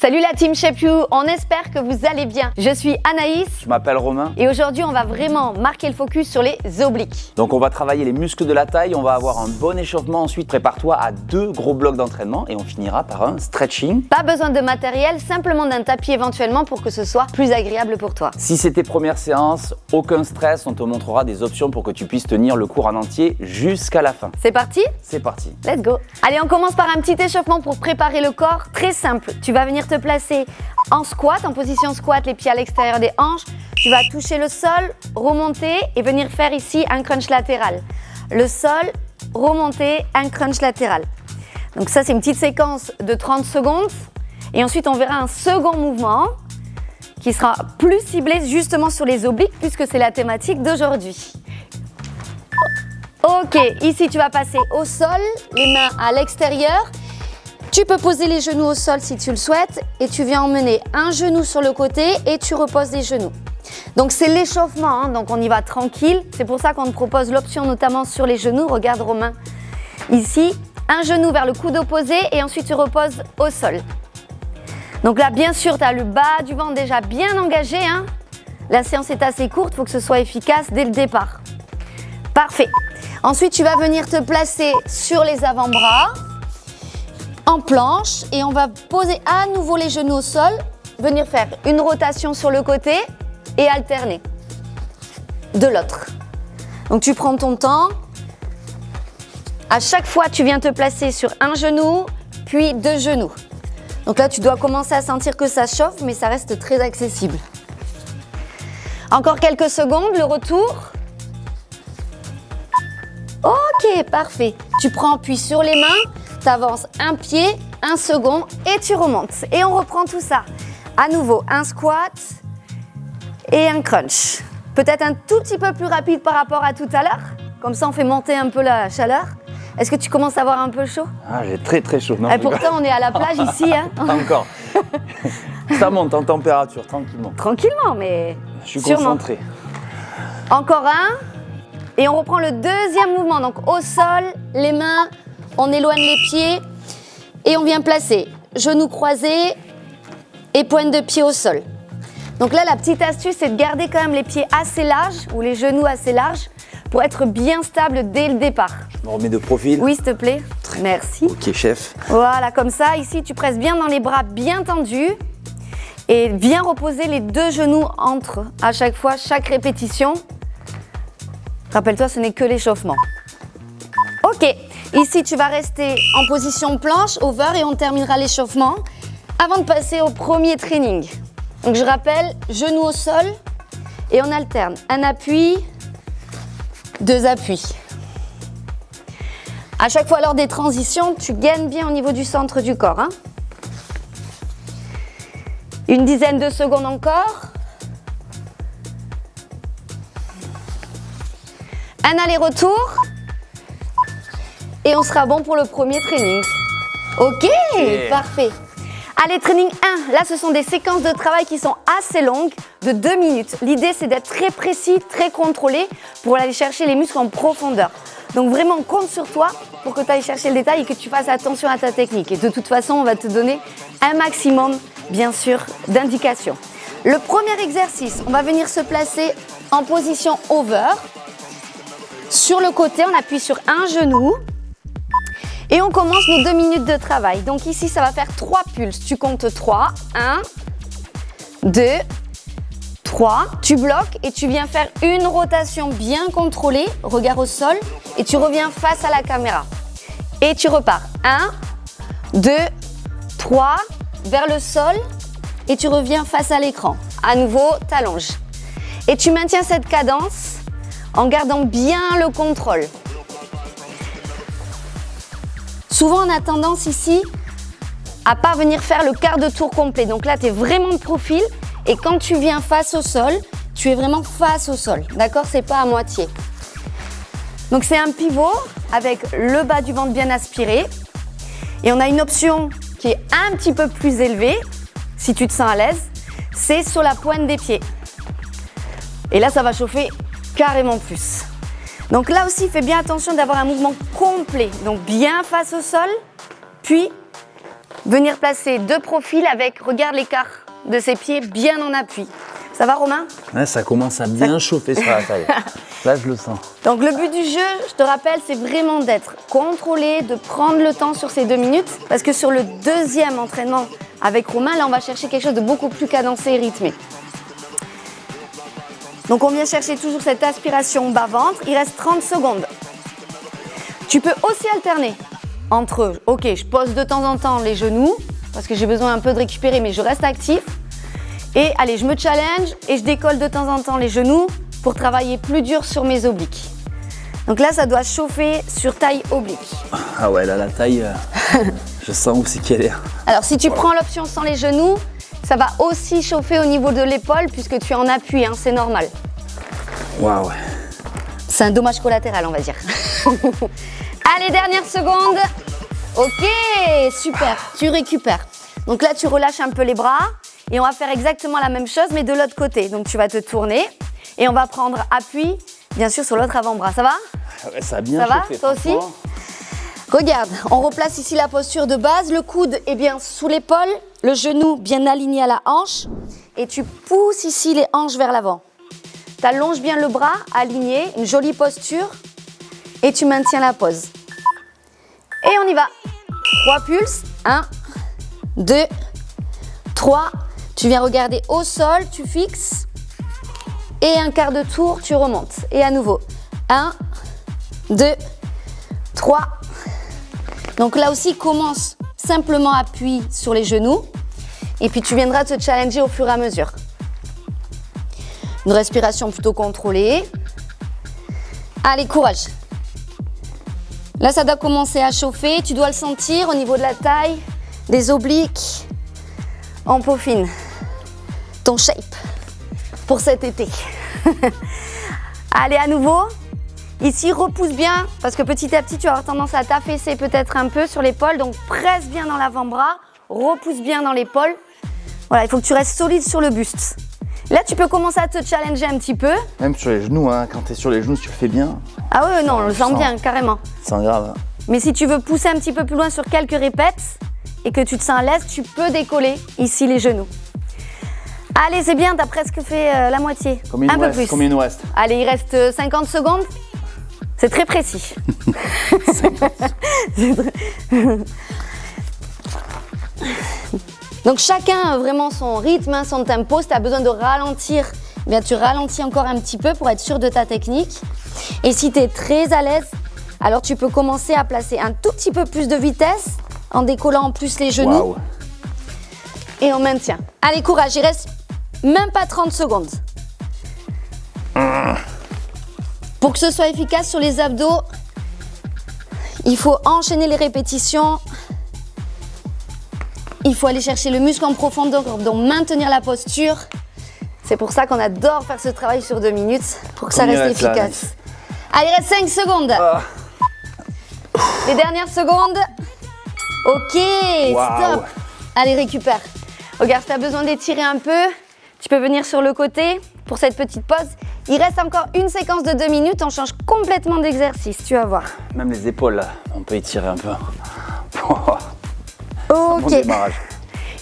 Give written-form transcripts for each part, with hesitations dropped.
Salut la team Shape You, on espère que vous allez bien. Je suis Anaïs. Je m'appelle Romain. Et aujourd'hui, on va vraiment marquer le focus sur les obliques. Donc on va travailler les muscles de la taille, on va avoir un bon échauffement. Ensuite, prépare-toi à 2 gros blocs d'entraînement et on finira par un stretching. Pas besoin de matériel, simplement d'un tapis éventuellement pour que ce soit plus agréable pour toi. Si c'est tes premières séances, aucun stress, on te montrera des options pour que tu puisses tenir le cours en entier jusqu'à la fin. C'est parti? C'est parti. Let's go. Allez, on commence par un petit échauffement pour préparer le corps. Très simple, tu vas venir te placer en squat, en position squat, les pieds à l'extérieur des hanches. Tu vas toucher le sol, remonter et venir faire ici un crunch latéral. Le sol, remonter, un crunch latéral. Donc ça, c'est une petite séquence de 30 secondes. Et ensuite, on verra un second mouvement qui sera plus ciblé justement sur les obliques puisque c'est la thématique d'aujourd'hui. Ok, ici, tu vas passer au sol, les mains à l'extérieur. Tu peux poser les genoux au sol si tu le souhaites et tu viens emmener un genou sur le côté et tu reposes les genoux. Donc c'est l'échauffement, donc on y va tranquille. C'est pour ça qu'on te propose l'option notamment sur les genoux. Regarde Romain, ici, un genou vers le coude opposé et ensuite tu reposes au sol. Donc là, bien sûr, tu as le bas du ventre déjà bien engagé. La séance est assez courte, il faut que ce soit efficace dès le départ. Parfait. Ensuite, tu vas venir te placer sur les avant-bras en planche et on va poser à nouveau les genoux au sol, venir faire une rotation sur le côté et alterner de l'autre. Donc tu prends ton temps. À chaque fois, tu viens te placer sur un genou, puis 2 genoux. Donc là, tu dois commencer à sentir que ça chauffe, mais ça reste très accessible. Encore quelques secondes, le retour. Ok, parfait. Tu prends appui sur les mains. Tu avances un pied, un second et tu remontes. Et on reprend tout ça. À nouveau, un squat et un crunch. Peut-être un tout petit peu plus rapide par rapport à tout à l'heure. Comme ça, on fait monter un peu la chaleur. Est-ce que tu commences à avoir un peu chaud? Ah, j'ai très chaud. Non, et pourtant, on est à la plage ici. Pas encore. Ça monte en température, tranquillement. Tranquillement, mais je suis sûrement. Concentré. Encore un. Et on reprend le deuxième mouvement. Donc au sol, les mains, on éloigne les pieds et on vient placer genoux croisés et pointe de pied au sol. Donc là, la petite astuce, c'est de garder quand même les pieds assez larges ou les genoux assez larges pour être bien stable dès le départ. Je me remets de profil. Oui, s'il te plaît. Merci. Ok, chef. Voilà, comme ça. Ici, tu presses bien dans les bras bien tendus et viens reposer les 2 genoux entre à chaque fois, chaque répétition. Rappelle-toi, ce n'est que l'échauffement. Ok, ici tu vas rester en position planche, over, et on terminera l'échauffement avant de passer au premier training. Donc je rappelle, genoux au sol et on alterne. Un appui, 2 appuis. À chaque fois lors des transitions, tu gagnes bien au niveau du centre du corps. Une dizaine de secondes encore. Un aller-retour et on sera bon pour le premier training. Ok, parfait. Allez, training 1. Là, ce sont des séquences de travail qui sont assez longues, de 2 minutes. L'idée, c'est d'être très précis, très contrôlé pour aller chercher les muscles en profondeur. Donc vraiment, on compte sur toi pour que tu ailles chercher le détail et que tu fasses attention à ta technique. Et de toute façon, on va te donner un maximum, bien sûr, d'indications. Le premier exercice, on va venir se placer en position over. Sur le côté, on appuie sur un genou et on commence nos 2 minutes de travail. Donc ici, ça va faire 3 pulses. Tu comptes 3, 1, 2, 3. Tu bloques et tu viens faire une rotation bien contrôlée, regard au sol, et tu reviens face à la caméra. Et tu repars. 1, 2, 3, vers le sol et tu reviens face à l'écran. À nouveau, t'allonges. Et tu maintiens cette cadence en gardant bien le contrôle. Souvent, on a tendance ici à pas venir faire le quart de tour complet. Donc là, tu es vraiment de profil et quand tu viens face au sol, tu es vraiment face au sol. D'accord? C'est pas à moitié. Donc c'est un pivot avec le bas du ventre bien aspiré. Et on a une option qui est un petit peu plus élevée, si tu te sens à l'aise, c'est sur la pointe des pieds. Et là, ça va chauffer carrément plus. Donc là aussi, fais bien attention d'avoir un mouvement complet. Donc bien face au sol, puis venir placer de profil avec, regarde l'écart de ses pieds bien en appui. Ça va Romain? Ouais, ça commence à bien chauffer sur la taille. Là, je le sens. Donc le but du jeu, je te rappelle, c'est vraiment d'être contrôlé, de prendre le temps sur ces 2 minutes. Parce que sur le deuxième entraînement avec Romain, là on va chercher quelque chose de beaucoup plus cadencé et rythmé. Donc on vient chercher toujours cette aspiration bas-ventre. Il reste 30 secondes. Tu peux aussi alterner entre, ok, je pose de temps en temps les genoux, parce que j'ai besoin un peu de récupérer, mais je reste actif. Et allez, je me challenge et je décolle de temps en temps les genoux pour travailler plus dur sur mes obliques. Donc là, ça doit chauffer sur taille oblique. Ah ouais, là, la taille, je sens où c'est qu'elle est. Alors, si tu prends l'option sans les genoux, ça va aussi chauffer au niveau de l'épaule puisque tu es en appui, hein, c'est normal. Waouh. C'est un dommage collatéral, on va dire. Allez, dernière seconde. Ok, super, tu récupères. Donc là, tu relâches un peu les bras. Et on va faire exactement la même chose, mais de l'autre côté. Donc tu vas te tourner et on va prendre appui, bien sûr, sur l'autre avant-bras. Ça va? Ouais, ça a bien chauffé. Ça va, toi aussi? Regarde, on replace ici la posture de base. Le coude est bien sous l'épaule, le genou bien aligné à la hanche. Et tu pousses ici les hanches vers l'avant. Tu allonges bien le bras, aligné, une jolie posture. Et tu maintiens la pose. Et on y va. 3 pulses. 1, 2, 3. Tu viens regarder au sol, tu fixes. Et un quart de tour, tu remontes. Et à nouveau. 1, 2, 3. Donc là aussi, commence simplement appui sur les genoux. Et puis tu viendras te challenger au fur et à mesure. Une respiration plutôt contrôlée. Allez, courage. Là, ça doit commencer à chauffer. Tu dois le sentir au niveau de la taille, des obliques. On peaufine ton shape pour cet été. Allez, à nouveau. Ici, repousse bien parce que petit à petit, tu vas avoir tendance à t'affaisser peut-être un peu sur l'épaule. Donc, presse bien dans l'avant-bras, repousse bien dans l'épaule. Voilà, il faut que tu restes solide sur le buste. Là, tu peux commencer à te challenger un petit peu. Même sur les genoux, hein, quand tu es sur les genoux, si tu le fais bien. Ah oui, non, on le sent bien, carrément. C'est grave. Mais si tu veux pousser un petit peu plus loin sur quelques répètes et que tu te sens à l'aise, tu peux décoller ici les genoux. Allez, c'est bien, tu as presque fait la moitié. Combien il nous reste? Allez, il reste 50 secondes. C'est très précis. Donc chacun a vraiment son rythme, son tempo. Si tu as besoin de ralentir, eh bien tu ralentis encore un petit peu pour être sûr de ta technique. Et si tu es très à l'aise, alors tu peux commencer à placer un tout petit peu plus de vitesse en décollant en plus les genoux. Wow. Et on maintient. Allez, courage, il reste même pas 30 secondes. Pour que ce soit efficace sur les abdos, il faut enchaîner les répétitions. Il faut aller chercher le muscle en profondeur, donc maintenir la posture. C'est pour ça qu'on adore faire ce travail sur 2 minutes, pour que ça reste efficace. Allez, il reste 5 secondes. Les dernières secondes. Ok, stop. Allez, récupère. Regarde, si tu as besoin d'étirer un peu, tu peux venir sur le côté pour cette petite pause. Il reste encore une séquence de 2 minutes, on change complètement d'exercice, tu vas voir. Même les épaules, là, on peut étirer un peu. Ok. Bon démarrage.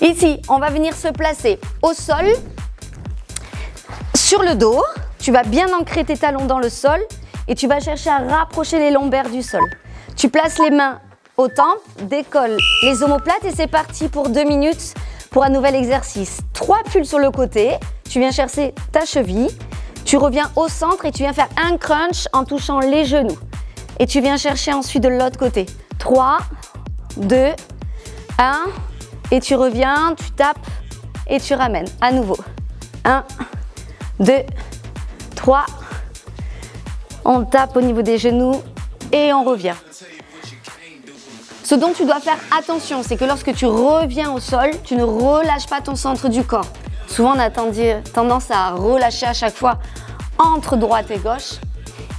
Ici, on va venir se placer au sol, sur le dos. Tu vas bien ancrer tes talons dans le sol et tu vas chercher à rapprocher les lombaires du sol. Tu places les mains aux tempes, décolle les omoplates et c'est parti pour 2 minutes pour un nouvel exercice. 3 pulls sur le côté, tu viens chercher ta cheville, tu reviens au centre et tu viens faire un crunch en touchant les genoux. Et tu viens chercher ensuite de l'autre côté. 3, 2, 1, et tu reviens, tu tapes et tu ramènes. À nouveau. 1, 2, 3. On tape au niveau des genoux et on revient. Ce dont tu dois faire attention, c'est que lorsque tu reviens au sol, tu ne relâches pas ton centre du corps. Souvent, on a tendance à relâcher à chaque fois entre droite et gauche.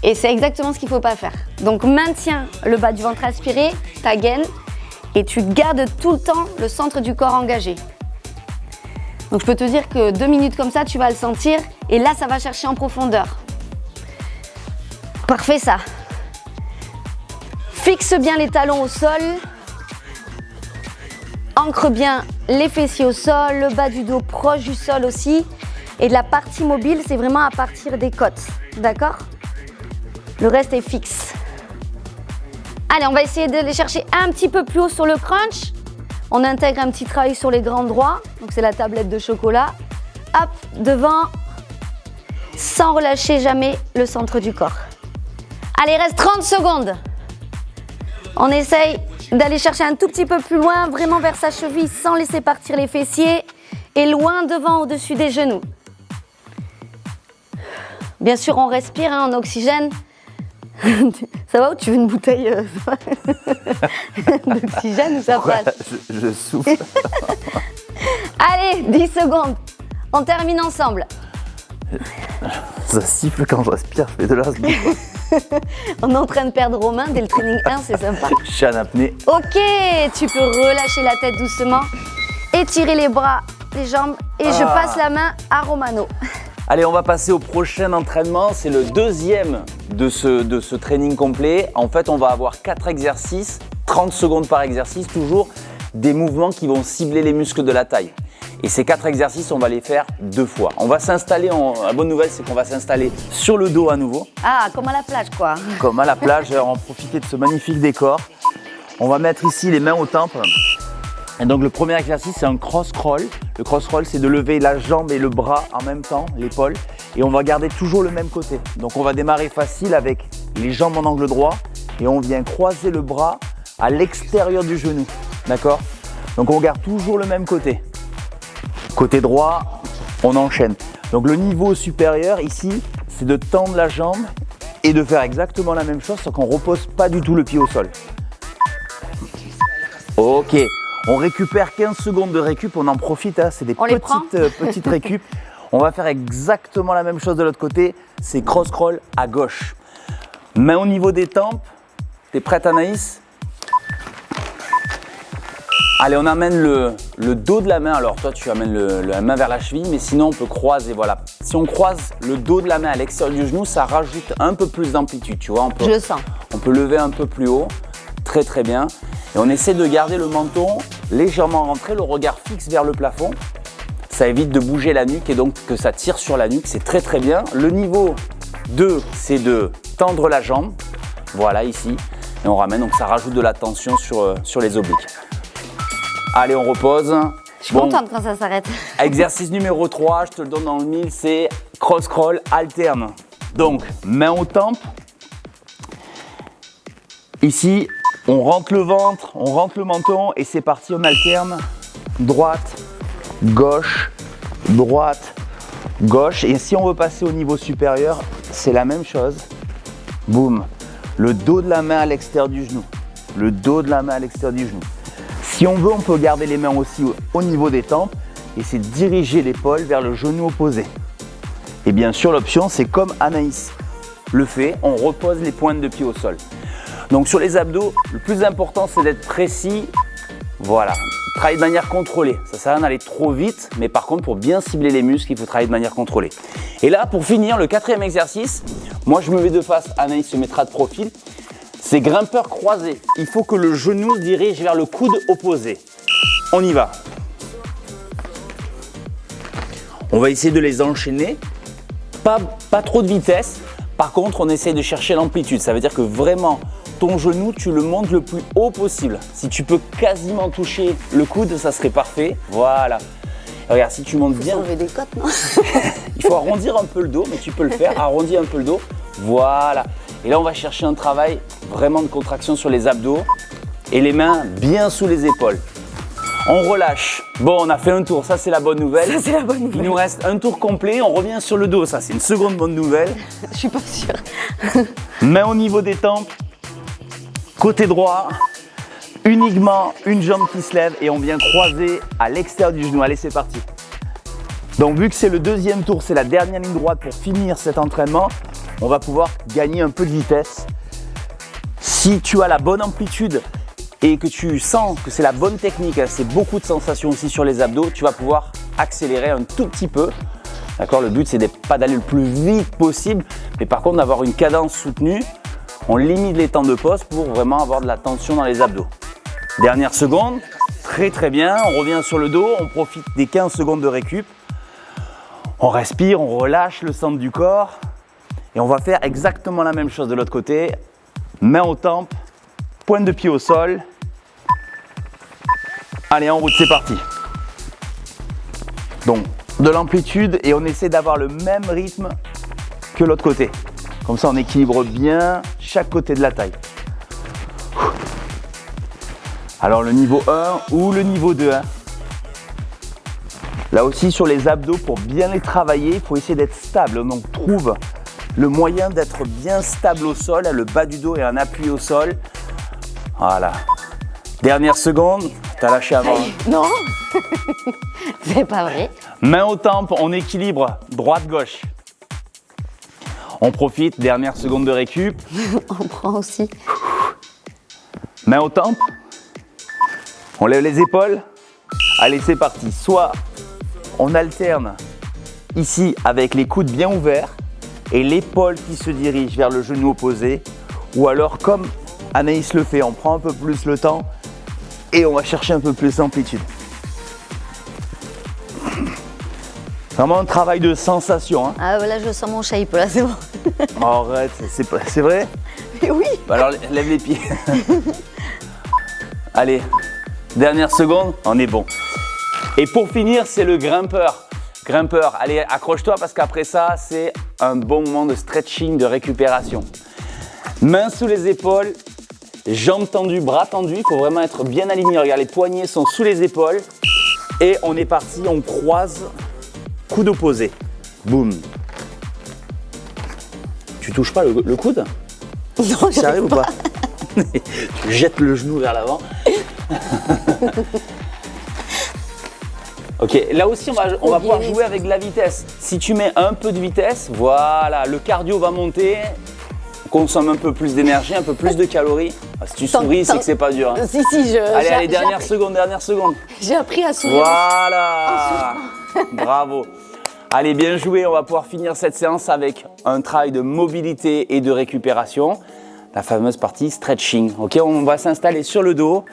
Et c'est exactement ce qu'il ne faut pas faire. Donc, maintiens le bas du ventre aspiré, ta gaine, et tu gardes tout le temps le centre du corps engagé. Donc, je peux te dire que 2 minutes comme ça, tu vas le sentir. Et là, ça va chercher en profondeur. Parfait, ça. Fixe bien les talons au sol. ancre bien les fessiers au sol, le bas du dos proche du sol aussi. Et de la partie mobile, c'est vraiment à partir des côtes, d'accord? Le reste est fixe. Allez, on va essayer d'aller chercher un petit peu plus haut sur le crunch. On intègre un petit travail sur les grands droits, donc c'est la tablette de chocolat. Hop, devant, sans relâcher jamais le centre du corps. Allez, il reste 30 secondes. On essaye d'aller chercher un tout petit peu plus loin, vraiment vers sa cheville, sans laisser partir les fessiers. Et loin devant, au-dessus des genoux. Bien sûr, on respire, hein, en oxygène. Ça va ou tu veux une bouteille d'oxygène ou ça passe? Je souffle. Allez, 10 secondes. On termine ensemble. Ça siffle quand je respire, je fais de l'asthme. On est en train de perdre Romain dès le training 1, c'est sympa. Je suis en apnée. Ok, tu peux relâcher la tête doucement, étirer les bras, les jambes et je passe la main à Romano. Allez, on va passer au prochain entraînement. C'est le deuxième de ce training complet. En fait, on va avoir 4 exercices, 30 secondes par exercice, toujours des mouvements qui vont cibler les muscles de la taille. Et ces 4 exercices, on va les faire 2 fois. On va s'installer, la bonne nouvelle, c'est qu'on va s'installer sur le dos à nouveau. Ah, comme à la plage, quoi. Comme à la plage, on va profiter de ce magnifique décor. On va mettre ici les mains aux tempes. Et donc le premier exercice, c'est un cross-crawl. Le cross-crawl, c'est de lever la jambe et le bras en même temps, l'épaule. Et on va garder toujours le même côté. Donc on va démarrer facile avec les jambes en angle droit. Et on vient croiser le bras à l'extérieur du genou. D'accord? Donc on garde toujours le même côté. Côté droit, on enchaîne. Donc le niveau supérieur ici, c'est de tendre la jambe et de faire exactement la même chose, sauf qu'on ne repose pas du tout le pied au sol. Ok, on récupère 15 secondes de récup, on en profite, hein, c'est des petites récup. On va faire exactement la même chose de l'autre côté, c'est cross-crawl à gauche. Main au niveau des tempes, t'es prête Anaïs? Allez, on amène le dos de la main. Alors toi, tu amènes la main vers la cheville, mais sinon on peut croiser, voilà. Si on croise le dos de la main à l'extérieur du genou, ça rajoute un peu plus d'amplitude, tu vois. Je le sens. On peut lever un peu plus haut, très très bien. Et on essaie de garder le menton légèrement rentré, le regard fixe vers le plafond. Ça évite de bouger la nuque et donc que ça tire sur la nuque, c'est très très bien. Le niveau 2, c'est de tendre la jambe, voilà ici. Et on ramène, donc ça rajoute de la tension sur les obliques. Allez, on repose. Je suis contente quand ça s'arrête. Exercice numéro 3, je te le donne dans le mille, c'est cross-crawl alterne. Donc, main aux tempes. Ici, on rentre le ventre, on rentre le menton et c'est parti, on alterne. Droite, gauche, droite, gauche. Et si on veut passer au niveau supérieur, c'est la même chose. Boum. Le dos de la main à l'extérieur du genou. Le dos de la main à l'extérieur du genou. Si on veut, on peut garder les mains aussi au niveau des tempes et c'est diriger l'épaule vers le genou opposé. Et bien sûr, l'option, c'est comme Anaïs le fait, on repose les pointes de pied au sol. Donc sur les abdos, le plus important, c'est d'être précis. Voilà, travailler de manière contrôlée. Ça sert à rien d'aller trop vite, mais par contre, pour bien cibler les muscles, il faut travailler de manière contrôlée. Et là, pour finir, le 4e exercice, moi je me mets de face, Anaïs se mettra de profil. C'est grimpeur croisé. Il faut que le genou se dirige vers le coude opposé. On y va. On va essayer de les enchaîner. Pas trop de vitesse. Par contre, on essaie de chercher l'amplitude. Ça veut dire que vraiment, ton genou, tu le montes le plus haut possible. Si tu peux quasiment toucher le coude, ça serait parfait. Voilà. Et regarde, si tu montes bien. Enlever des côtes, non? Il faut arrondir un peu le dos, mais tu peux le faire. Arrondis un peu le dos. Voilà. Et là, on va chercher un travail vraiment de contraction sur les abdos et les mains bien sous les épaules. On relâche. Bon, on a fait un tour, ça c'est la bonne nouvelle. Ça c'est la bonne nouvelle. Il nous reste un tour complet, on revient sur le dos, ça c'est une seconde bonne nouvelle. Je suis pas sûre. Main au niveau des tempes, côté droit, uniquement une jambe qui se lève et on vient croiser à l'extérieur du genou. Allez, c'est parti. Donc vu que c'est le deuxième tour, c'est la dernière ligne droite pour finir cet entraînement, on va pouvoir gagner un peu de vitesse. Si tu as la bonne amplitude et que tu sens que c'est la bonne technique, c'est beaucoup de sensations aussi sur les abdos, tu vas pouvoir accélérer un tout petit peu. D'accord, le but c'est pas d'aller le plus vite possible, mais par contre d'avoir une cadence soutenue. On limite les temps de pause pour vraiment avoir de la tension dans les abdos. Dernière seconde, très bien. On revient sur le dos, on profite des 15 secondes de récup. On respire, on relâche le centre du corps. Et on va faire exactement la même chose de l'autre côté. Main aux tempes, pointe de pied au sol. Allez, en route, c'est parti. Donc, de l'amplitude et on essaie d'avoir le même rythme que l'autre côté. Comme ça, on équilibre bien chaque côté de la taille. Alors, le niveau 1 ou le niveau 2. Là aussi, sur les abdos, pour bien les travailler, il faut essayer d'être stable. Donc, trouve le moyen d'être bien stable au sol, le bas du dos et un appui au sol. Voilà. Dernière seconde, t'as lâché avant. Non, c'est pas vrai. Main aux tempes, on équilibre droite-gauche. On profite, dernière seconde de récup. On prend aussi. Main aux tempes. On lève les épaules. Allez, c'est parti. Soit on alterne ici avec les coudes bien ouverts et l'épaule qui se dirige vers le genou opposé. Ou alors, comme Anaïs le fait, on prend un peu plus le temps et on va chercher un peu plus d'amplitude. Vraiment un travail de sensation. Hein. Ah là, je sens mon shape, là, c'est bon. Arrête, c'est vrai? Mais oui. Bah alors, lève les pieds. Allez, dernière seconde, on est bon. Et pour finir, c'est le grimpeur. Grimpeur, allez, accroche-toi parce qu'après ça, c'est un bon moment de stretching, de récupération. Mains sous les épaules, jambes tendues, bras tendus. Il faut vraiment être bien aligné. Regarde, les poignets sont sous les épaules. Et on est parti, on croise, coude opposé. Boum. Tu touches pas le coude? Non, Ça arrive ou pas? Tu jettes le genou vers l'avant. Ok, là aussi on va pouvoir jouer avec de la vitesse. Si tu mets un peu de vitesse, voilà, le cardio va monter, consomme un peu plus d'énergie, un peu plus de calories. Ah, si tu souris, c'est que c'est pas dur. Hein. Si, allez, dernière seconde. J'ai appris à sourire. Voilà. Bravo. Allez, bien joué, on va pouvoir finir cette séance avec un travail de mobilité et de récupération. La fameuse partie stretching. Ok, on va s'installer sur le dos.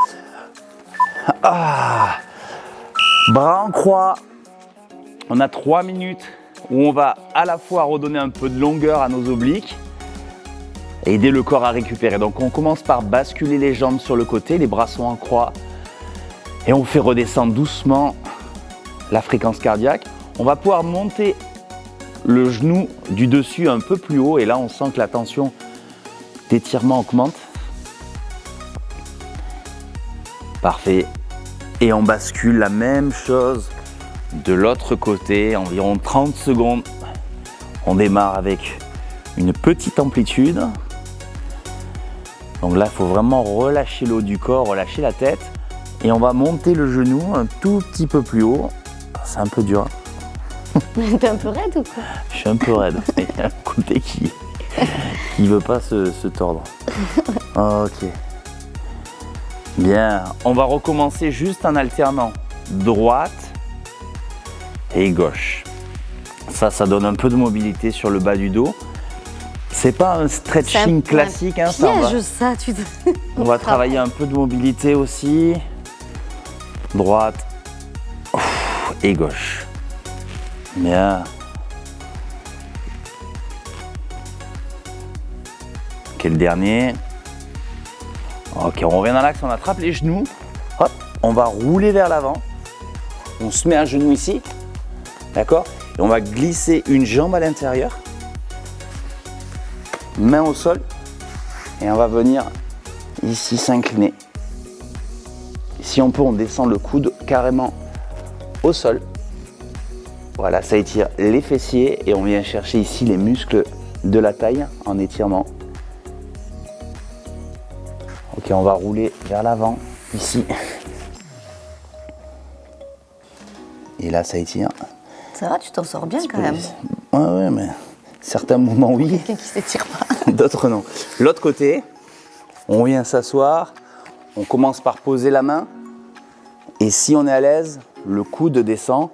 Bras en croix. On a 3 minutes où on va à la fois redonner un peu de longueur à nos obliques et aider le corps à récupérer. Donc on commence par basculer les jambes sur le côté, les bras sont en croix et on fait redescendre doucement la fréquence cardiaque. On va pouvoir monter le genou du dessus un peu plus haut et là on sent que la tension d'étirement augmente. Parfait. Et on bascule la même chose de l'autre côté, environ 30 secondes. On démarre avec une petite amplitude. Donc là, il faut vraiment relâcher le haut du corps, relâcher la tête. Et on va monter le genou un tout petit peu plus haut. C'est un peu dur. T'es un peu raide ou quoi? Je suis un peu raide. Il y a un côté qui ne veut pas se tordre. Ok. Bien, on va recommencer juste en alternant droite et gauche. Ça donne un peu de mobilité sur le bas du dos. C'est pas un stretching classique, hein, ça. On va travailler un peu de mobilité aussi. Droite et gauche. Bien. Ok, le dernier. Ok, on revient dans l'axe, on attrape les genoux. Hop, on va rouler vers l'avant. On se met à genoux ici. D'accord? Et on va glisser une jambe à l'intérieur. Main au sol. Et on va venir ici s'incliner. Si on peut, on descend le coude carrément au sol. Voilà, ça étire les fessiers et on vient chercher ici les muscles de la taille en étirement. Ok, on va rouler vers l'avant, ici. Et là, ça étire. Ça va, tu t'en sors bien quand même. Ouais, mais certains moments, oui. Quelqu'un qui s'étire pas. D'autres, non. L'autre côté, on vient s'asseoir. On commence par poser la main. Et si on est à l'aise, le coude descend.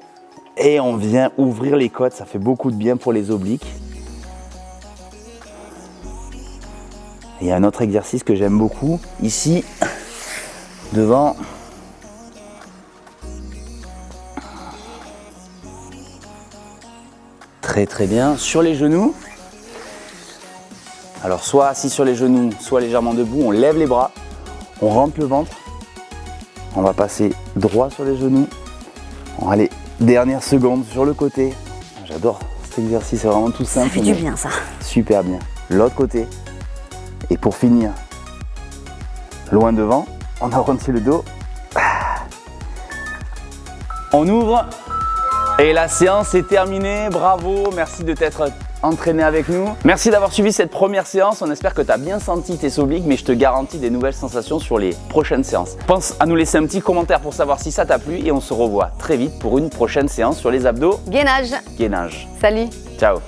Et on vient ouvrir les côtes. Ça fait beaucoup de bien pour les obliques. Il y a un autre exercice que j'aime beaucoup. Ici, devant, Très très bien. Sur les genoux. Alors soit assis sur les genoux, soit légèrement debout. On lève les bras. On rentre le ventre. On va passer droit sur les genoux. Allez, dernière seconde sur le côté. J'adore cet exercice, c'est vraiment tout simple. Ça fait du bien ça. Super bien. L'autre côté. Et pour finir, loin devant, on arrondit le dos. On ouvre. Et la séance est terminée. Bravo, merci de t'être entraîné avec nous. Merci d'avoir suivi cette première séance. On espère que tu as bien senti tes obliques, mais je te garantis des nouvelles sensations sur les prochaines séances. Pense à nous laisser un petit commentaire pour savoir si ça t'a plu et on se revoit très vite pour une prochaine séance sur les abdos. Gainage. Gainage. Salut. Ciao.